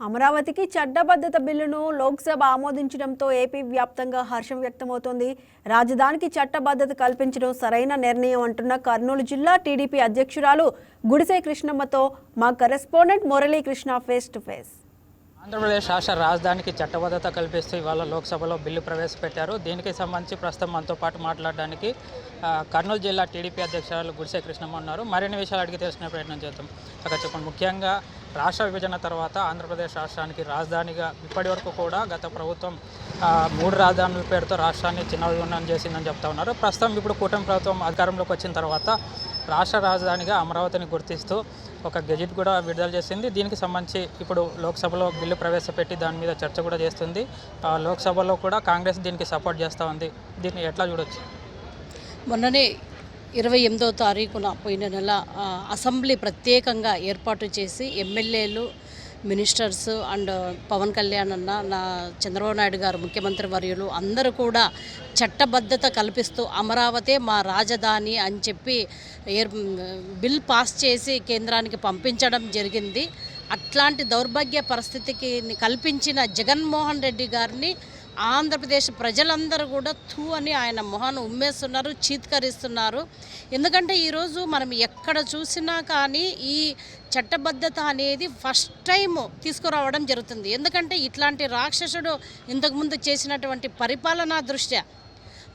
అమరావతికి చట్టబద్ధత బిల్లును లోక్సభ ఆమోదించడంతో ఏపీ వ్యాప్తంగా హర్షం వ్యక్తమవుతోంది. రాజధానికి చట్టబద్ధత కల్పించడం సరైన నిర్ణయం అంటున్న కర్నూలు జిల్లా టీడీపీ అధ్యక్షురాలు గుడిసె కృష్ణమ్మతో మా correspondent Muralikrishna face to face. Andhra Pradesh రాష్ట్ర రాజధానికి చట్టబద్ధత కల్పిస్తూ ఇవాళ లోక్సభలో బిల్లు ప్రవేశపెట్టారు. దీనికి సంబంధించి ప్రస్తుతం మనతో పాటు మాట్లాడడానికి కర్నూలు జిల్లా టీడీపీ అధ్యక్షురాలు గుడిసె కృష్ణమ్మ ఉన్నారు. మరిన్ని విషయాలు అడిగి తెలుసుకునే ప్రయత్నం చేద్దాం. అక్కడ చెప్పండి, ముఖ్యంగా రాష్ట్ర విభజన తర్వాత ఆంధ్రప్రదేశ్ రాష్ట్రానికి రాజధానిగా ఇప్పటి వరకు కూడా గత ప్రభుత్వం 3 రాజధానుల పేరుతో రాష్ట్రాన్ని చిన్న విభజన చేసిందని చెప్తా ఉన్నారు. ప్రస్తుతం ఇప్పుడు కూటమి ప్రభుత్వం అధికారంలోకి వచ్చిన తర్వాత రాష్ట్ర రాజధానిగా అమరావతిని గుర్తిస్తూ ఒక గెజిట్ కూడా విడుదల చేసింది. దీనికి సంబంధించి ఇప్పుడు లోక్సభలో బిల్లు ప్రవేశపెట్టి దాని మీద చర్చ కూడా చేస్తుంది. లోక్సభలో కూడా కాంగ్రెస్ దీనికి సపోర్ట్ చేస్తూ ఉంది. దీన్ని ఎట్లా చూడొచ్చు? మొన్ననే 28వ తారీఖున పోయిన నెల అసెంబ్లీ ప్రత్యేకంగా ఏర్పాటు చేసి ఎమ్మెల్యేలు, మినిస్టర్స్ అండ్ పవన్ కళ్యాణ్ అన్న, నా చంద్రబాబు నాయుడు గారు ముఖ్యమంత్రి వర్యులు అందరూ కూడా చట్టబద్ధత కల్పిస్తూ అమరావతి మా రాజధాని అని చెప్పి బిల్ పాస్ చేసి కేంద్రానికి పంపించడం జరిగింది. అట్లాంటి దౌర్భాగ్య పరిస్థితికి కల్పించిన జగన్మోహన్ రెడ్డి గారిని ఆంధ్రప్రదేశ్ ప్రజలందరూ కూడా థూ అని ఆయన మొహాన్ని ఉమ్మేస్తున్నారు, చీత్కరిస్తున్నారు. ఎందుకంటే ఈరోజు మనం ఎక్కడ చూసినా కానీ ఈ చట్టబద్ధత అనేది ఫస్ట్ టైం తీసుకురావడం జరుగుతుంది. ఎందుకంటే ఇట్లాంటి రాక్షసుడు ఇంతకుముందు చేసినటువంటి పరిపాలనా దృష్ట్యా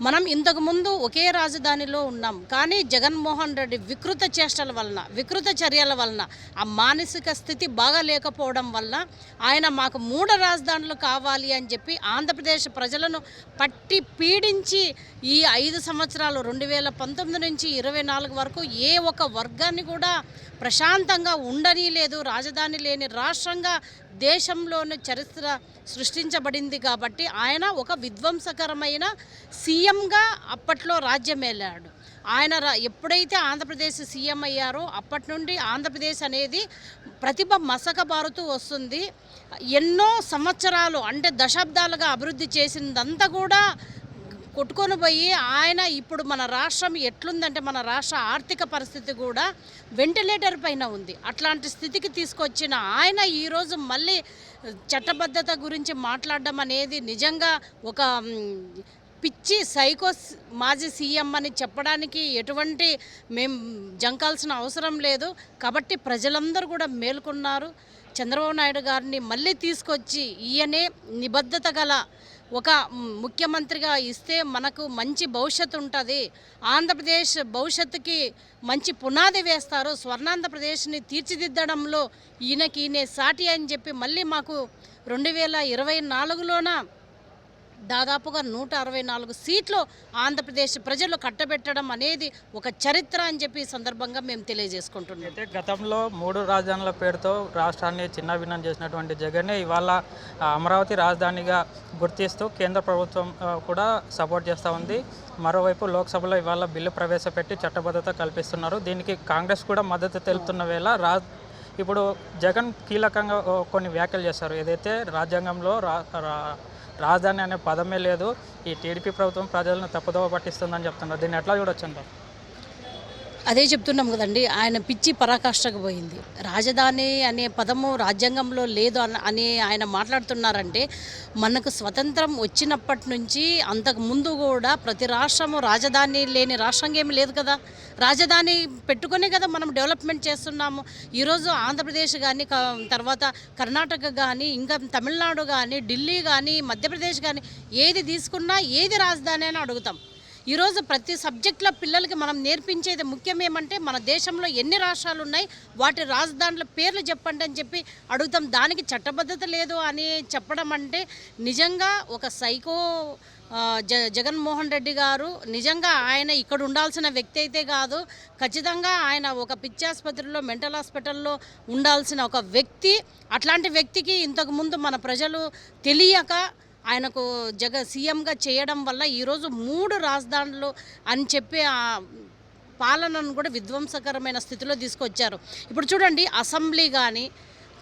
మనం ఇంతకుముందు ఒకే రాజధానిలో ఉన్నాం. కానీ జగన్మోహన్ రెడ్డి వికృత చేష్టల వలన, వికృత చర్యల వలన, ఆ మానసిక స్థితి బాగా లేకపోవడం వల్ల ఆయన మాకు 3 రాజధానులు కావాలి అని చెప్పి ఆంధ్రప్రదేశ్ ప్రజలను పట్టి పీడించి ఈ 5 సంవత్సరాలు 2019 నుంచి 24 వరకు ఏ ఒక్క వర్గాన్ని కూడా ప్రశాంతంగా ఉండని లేదు. రాజధాని లేని రాష్ట్రంగా దేశంలోని చరిత్ర సృష్టించబడింది. కాబట్టి ఆయన ఒక విధ్వంసకరమైన సీఎంగా అప్పట్లో రాజ్యం వెళ్ళాడు. ఆయన ఎప్పుడైతే ఆంధ్రప్రదేశ్ సీఎం అయ్యారో అప్పటి నుండి ఆంధ్రప్రదేశ్ అనేది ప్రతిభ మసకబారుతూ వస్తుంది. ఎన్నో సంవత్సరాలు అంటే దశాబ్దాలుగా అభివృద్ధి చేసిందంతా కూడా కొట్టుకొని పోయి ఆయన ఇప్పుడు మన రాష్ట్రం ఎట్లుందంటే మన రాష్ట్ర ఆర్థిక పరిస్థితి కూడా వెంటిలేటర్ పైన ఉంది. అట్లాంటి స్థితికి తీసుకొచ్చిన ఆయన ఈరోజు మళ్ళీ చట్టబద్ధత గురించి మాట్లాడడం అనేది నిజంగా ఒక పిచ్చి సైకో మాజీ సీఎం అని చెప్పడానికి ఎటువంటి మేము జంకాల్సిన అవసరం లేదు. కాబట్టి ప్రజలందరూ కూడా మేల్కొన్నారు. చంద్రబాబు నాయుడు గారిని మళ్ళీ తీసుకొచ్చి ఈయనే నిబద్ధత గల ఒక ముఖ్యమంత్రిగా ఇస్తే మనకు మంచి భవిష్యత్తు ఉంటుంది. ఆంధ్రప్రదేశ్ భవిష్యత్తుకి మంచి పునాది వేస్తారు. స్వర్ణాంధ్రప్రదేశ్ని తీర్చిదిద్దడంలో ఈయనే సాటి అని చెప్పి మళ్ళీ మాకు 2024లోన దాదాపుగా 164 సీట్లు ఆంధ్రప్రదేశ్ ప్రజలు కట్టబెట్టడం అనేది ఒక చరిత్ర అని చెప్పి ఈ సందర్భంగా మేము తెలియజేసుకుంటున్నాం. అయితే గతంలో 3 రాజధానుల పేరుతో రాష్ట్రాన్ని చిన్నభిన్నం చేసినటువంటి జగన్ ఇవాళ అమరావతి రాజధానిగా గుర్తిస్తూ కేంద్ర ప్రభుత్వం కూడా సపోర్ట్ చేస్తూ ఉంది. మరోవైపు లోక్సభలో ఇవాళ బిల్లు ప్రవేశపెట్టి చట్టబద్ధత కల్పిస్తున్నారు. దీనికి కాంగ్రెస్ కూడా మద్దతు తెలుపుతున్న వేళ ఇప్పుడు జగన్ కీలకంగా కొన్ని వ్యాఖ్యలు చేశారు. ఏదైతే రాజ్యాంగంలో రాజధాని అనే పదమే లేదు, ఈ టీడీపీ ప్రభుత్వం ప్రజలను తప్పుదోవ పట్టిస్తుందని చెప్తున్నారు. దీన్ని ఎట్లా చూడొచ్చు అంటారు? అదే చెప్తున్నాం కదండి, ఆయన పిచ్చి పరాకాష్ఠకు పోయింది. రాజధాని అనే పదము రాజ్యాంగంలో లేదు అని ఆయన మాట్లాడుతున్నారంటే మనకు స్వతంత్రం వచ్చినప్పటి నుంచి అంతకు ముందు కూడా ప్రతి రాష్ట్రము రాజధాని లేని రాష్ట్రంగా ఏమి లేదు కదా. రాజధాని పెట్టుకునే కదా మనం డెవలప్మెంట్ చేస్తున్నాము. ఈరోజు ఆంధ్రప్రదేశ్ కానీ, తర్వాత కర్ణాటక కానీ, ఇంకా తమిళనాడు కానీ, ఢిల్లీ కానీ, మధ్యప్రదేశ్ కానీ ఏది తీసుకున్నా ఏది రాజధాని అని అడుగుతాం. ఈరోజు ప్రతి సబ్జెక్టులో పిల్లలకి మనం నేర్పించేది ముఖ్యం ఏమంటే మన దేశంలో ఎన్ని రాష్ట్రాలు ఉన్నాయి, వాటి రాజధానుల పేర్లు చెప్పండి అని చెప్పి అడుగుతాం. దానికి చట్టబద్ధత లేదు అని చెప్పడం అంటే నిజంగా ఒక సైకో జగన్మోహన్ రెడ్డి గారు. నిజంగా ఆయన ఇక్కడ ఉండాల్సిన వ్యక్తి అయితే కాదు, ఖచ్చితంగా ఆయన ఒక పిచ్చి ఆసుపత్రిలో, మెంటల్ హాస్పిటల్లో ఉండాల్సిన ఒక వ్యక్తి. అట్లాంటి వ్యక్తికి ఇంతకుముందు మన ప్రజలు తెలియక ఆయనకు సీఎంగా చేయడం వల్ల ఈరోజు 3 రాజధానులు అని చెప్పి ఆ పాలనను కూడా విధ్వంసకరమైన స్థితిలో తీసుకొచ్చారు. ఇప్పుడు చూడండి, అసెంబ్లీ కానీ,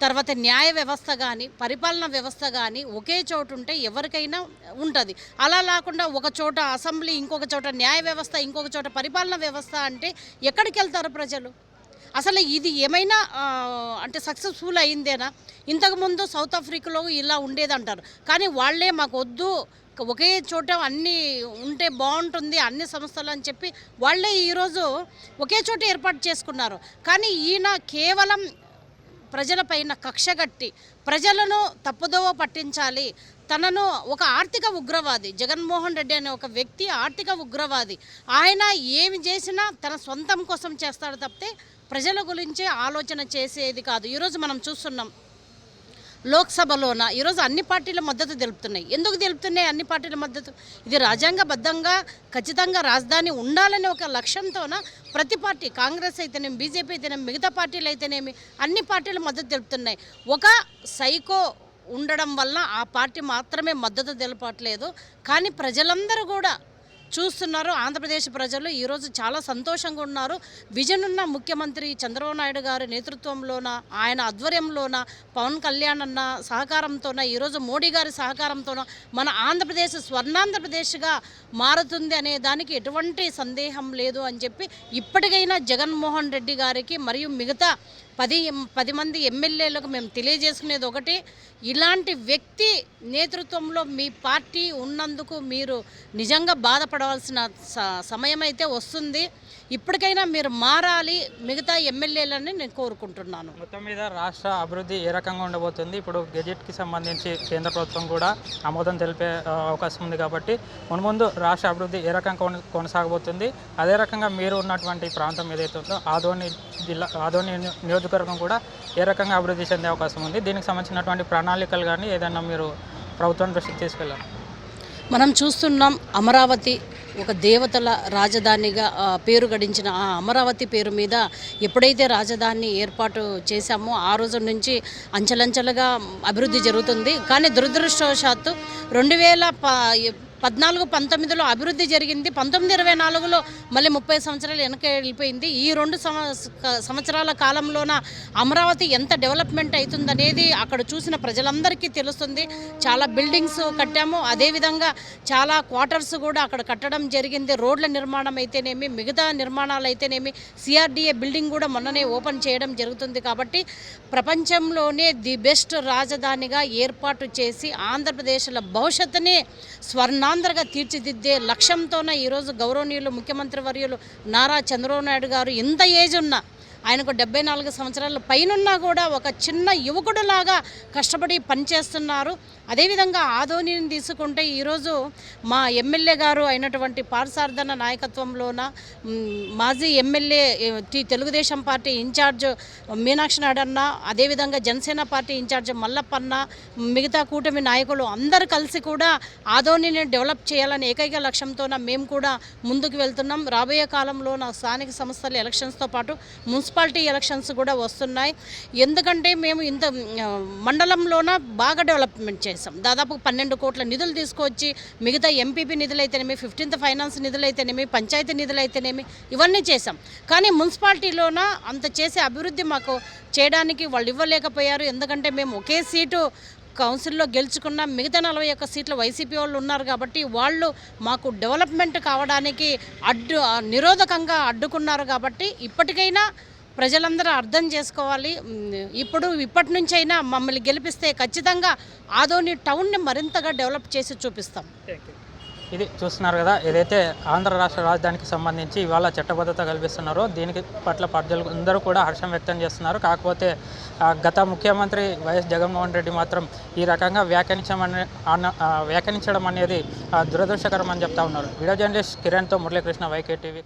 తర్వాత న్యాయ వ్యవస్థ కానీ, పరిపాలన వ్యవస్థ కానీ ఒకే చోటు ఉంటే ఎవరికైనా ఉంటుంది. అలా లేకుండా ఒక చోట అసెంబ్లీ, ఇంకొక చోట న్యాయ వ్యవస్థ, ఇంకొక చోట పరిపాలన వ్యవస్థ అంటే ఎక్కడికి వెళ్తారు ప్రజలు? అసలు ఇది ఏమైనా అంటే సక్సెస్ఫుల్ అయిందేనా? ఇంతకుముందు సౌత్ ఆఫ్రికాలో ఇలా ఉండేదంటారు, కానీ వాళ్ళే మాకు వద్దు, ఒకే చోట అన్నీ ఉంటే బాగుంటుంది అన్ని సంస్థలు అని చెప్పి వాళ్ళే ఈరోజు ఒకే చోట ఏర్పాటు చేసుకున్నారు. కానీ ఈయన కేవలం ప్రజలపైన కక్షగట్టి ప్రజలను తప్పుదోవ పట్టించాలి, తనను ఒక ఆర్థిక ఉగ్రవాది, జగన్మోహన్ రెడ్డి అనే ఒక వ్యక్తి ఆర్థిక ఉగ్రవాది, ఆయన ఏమి చేసినా తన సొంతం కోసం చేస్తాడు తప్పితే ప్రజల గురించే ఆలోచన చేసేది కాదు. ఈరోజు మనం చూస్తున్నాం లోక్సభలోన ఈరోజు అన్ని పార్టీల మద్దతు తెలుపుతున్నాయి. ఎందుకు తెలుపుతున్నాయి అన్ని పార్టీల మద్దతు? ఇది రాజ్యాంగబద్ధంగా ఖచ్చితంగా రాజధాని ఉండాలనే ఒక లక్ష్యంతోన ప్రతి పార్టీ, కాంగ్రెస్ అయితేనేమి, బీజేపీ అయితేనేమి, మిగతా పార్టీలు అయితేనేమి అన్ని పార్టీలు మద్దతు తెలుపుతున్నాయి. ఒక సైకో ఉండడం వల్ల ఆ పార్టీ మాత్రమే మద్దతు తెలపట్లేదు, కానీ ప్రజలందరూ కూడా చూస్తున్నారు. ఆంధ్రప్రదేశ్ ప్రజలు ఈరోజు చాలా సంతోషంగా ఉన్నారు. విజన్ ఉన్న ముఖ్యమంత్రి చంద్రబాబు నాయుడు గారి నేతృత్వంలోన, ఆయన ఆధ్వర్యంలోన, పవన్ కళ్యాణ్ అన్న సహకారంతోన, ఈరోజు మోడీ గారి సహకారంతోన మన ఆంధ్రప్రదేశ్ స్వర్ణాంధ్రప్రదేశ్గా మారుతుంది అనే దానికి ఎటువంటి సందేహం లేదు అని చెప్పి ఇప్పటికైనా జగన్మోహన్ రెడ్డి గారికి మరియు మిగతా 10 మంది ఎమ్మెల్యేలకు మేము తెలియజేసుకునేది ఒకటి, ఇలాంటి వ్యక్తి నేతృత్వంలో మీ పార్టీ ఉన్నందుకు మీరు నిజంగా బాధపడవలసిన సమయం అయితే వస్తుంది. ఇప్పటికైనా మీరు మారాలి మిగతా ఎమ్మెల్యేలని నేను కోరుకుంటున్నాను. మొత్తం మీద రాష్ట్ర అభివృద్ధి ఏ రకంగా ఉండబోతుంది? ఇప్పుడు గెజెట్కి సంబంధించి కేంద్ర ప్రభుత్వం కూడా ఆమోదం తెలిపే అవకాశం ఉంది కాబట్టి మున్ముందు రాష్ట్ర అభివృద్ధి ఏ రకంగా కొనసాగబోతుంది? అదే రకంగా మీరు ఉన్నటువంటి ప్రాంతం ఏదైతే ఉందో ఆదోని జిల్లా, ఆదోని నియోజకవర్గం కూడా ఏ రకంగా అభివృద్ధి చెందే అవకాశం ఉంది? దీనికి సంబంధించినటువంటి ప్రణాళికలు కానీ ఏదైనా మీరు ప్రభుత్వం దృష్టికి తీసుకెళ్ళాలి? మనం చూస్తున్నాం అమరావతి ఒక దేవతల రాజధానిగా పేరు గడించిన ఆ అమరావతి పేరు మీద ఎప్పుడైతే రాజధాని ఏర్పాటు చేశామో ఆ రోజు నుంచి అంచెలంచెలుగా అభివృద్ధి జరుగుతుంది. కానీ దురదృష్టవశాత్తు 2014-19లో అభివృద్ధి జరిగింది, 1924లో మళ్ళీ 30 సంవత్సరాలు వెనక వెళ్ళిపోయింది. ఈ 2 సంవత్సరాల కాలంలోన అమరావతి ఎంత డెవలప్మెంట్ అవుతుందనేది అక్కడ చూసిన ప్రజలందరికీ తెలుస్తుంది. చాలా బిల్డింగ్స్ కట్టాము, అదేవిధంగా చాలా క్వార్టర్స్ కూడా అక్కడ కట్టడం జరిగింది. రోడ్ల నిర్మాణం అయితేనేమి, మిగతా నిర్మాణాలు అయితేనేమి, సిఆర్డీఏ బిల్డింగ్ కూడా మొన్ననే ఓపెన్ చేయడం జరుగుతుంది. కాబట్టి ప్రపంచంలోనే ది బెస్ట్ రాజధానిగా ఏర్పాటు చేసి ఆంధ్రప్రదేశ్ల భవిష్యత్తుని స్వర్ణాంధ్రగా తీర్చిదిద్దే లక్ష్యంతోనే ఈరోజు గౌరవనీయులు ముఖ్యమంత్రి వర్యులు నారా చంద్రబాబు నాయుడు గారు ఎంత ఏజ్ ఉన్నా, ఆయనకు 74 సంవత్సరాల పైనున్నా కూడా ఒక చిన్న యువకుడులాగా కష్టపడి పనిచేస్తున్నారు. అదేవిధంగా ఆదోనిని తీసుకుంటే ఈరోజు మా ఎమ్మెల్యే గారు అయినటువంటి పార్సార్థన నాయకత్వంలోన మాజీ MLA Telugu Desam party incharge Meenakshi నాయుడన్న, అదేవిధంగా జనసేన పార్టీ ఇన్ఛార్జ్ మల్లప్పన్న, మిగతా కూటమి నాయకులు అందరూ కలిసి కూడా ఆదోనిని డెవలప్ చేయాలని ఏకైక లక్ష్యంతోన మేము కూడా ముందుకు వెళ్తున్నాం. రాబోయే కాలంలో స్థానిక సంస్థల ఎలక్షన్స్తో పాటు మున్సిపాలిటీ ఎలక్షన్స్ కూడా వస్తున్నాయి. ఎందుకంటే మేము ఇంత మండలంలోన బాగా డెవలప్మెంట్ చేసాం. దాదాపు 12 కోట్ల నిధులు తీసుకొచ్చి మిగతా ఎంపీపీ నిధులైతేనేమి, 15th ఫైనాన్స్ నిధులైతేనేమి, పంచాయతీ నిధులైతేనేమి ఇవన్నీ చేసాం. కానీ మున్సిపాలిటీలోన అంత చేసే అభివృద్ధి మాకు చేయడానికి వాళ్ళు ఇవ్వలేకపోయారు. ఎందుకంటే మేము ఒకే సీటు కౌన్సిల్లో గెలుచుకున్న, మిగతా 41 సీట్లు వైసీపీ వాళ్ళు ఉన్నారు కాబట్టి వాళ్ళు మాకు డెవలప్మెంట్ కావడానికి నిరోధకంగా అడ్డుకున్నారు. కాబట్టి ఇప్పటికైనా ప్రజలందరూ అర్థం చేసుకోవాలి. ఇప్పటి నుంచైనా మమ్మల్ని గెలిపిస్తే ఖచ్చితంగా ఆదోని టౌన్ని మరింతగా డెవలప్ చేసి చూపిస్తాం. ఇది చూస్తున్నారు కదా, ఏదైతే ఆంధ్ర రాష్ట్ర రాజధానికి సంబంధించి ఇవాళ చట్టబద్ధత కల్పిస్తున్నారో దీనికి పట్ల ప్రజలు అందరూ కూడా హర్షం వ్యక్తం చేస్తున్నారు. కాకపోతే గత ముఖ్యమంత్రి వైఎస్ జగన్మోహన్ రెడ్డి మాత్రం ఈ రకంగా వ్యాఖ్యానించడం అనేది దురదృష్టకరం అని చెప్తా ఉన్నారు. వీడియో జర్నలిస్ట్ కిరణ్తో మురళీకృష్ణ, YK TV.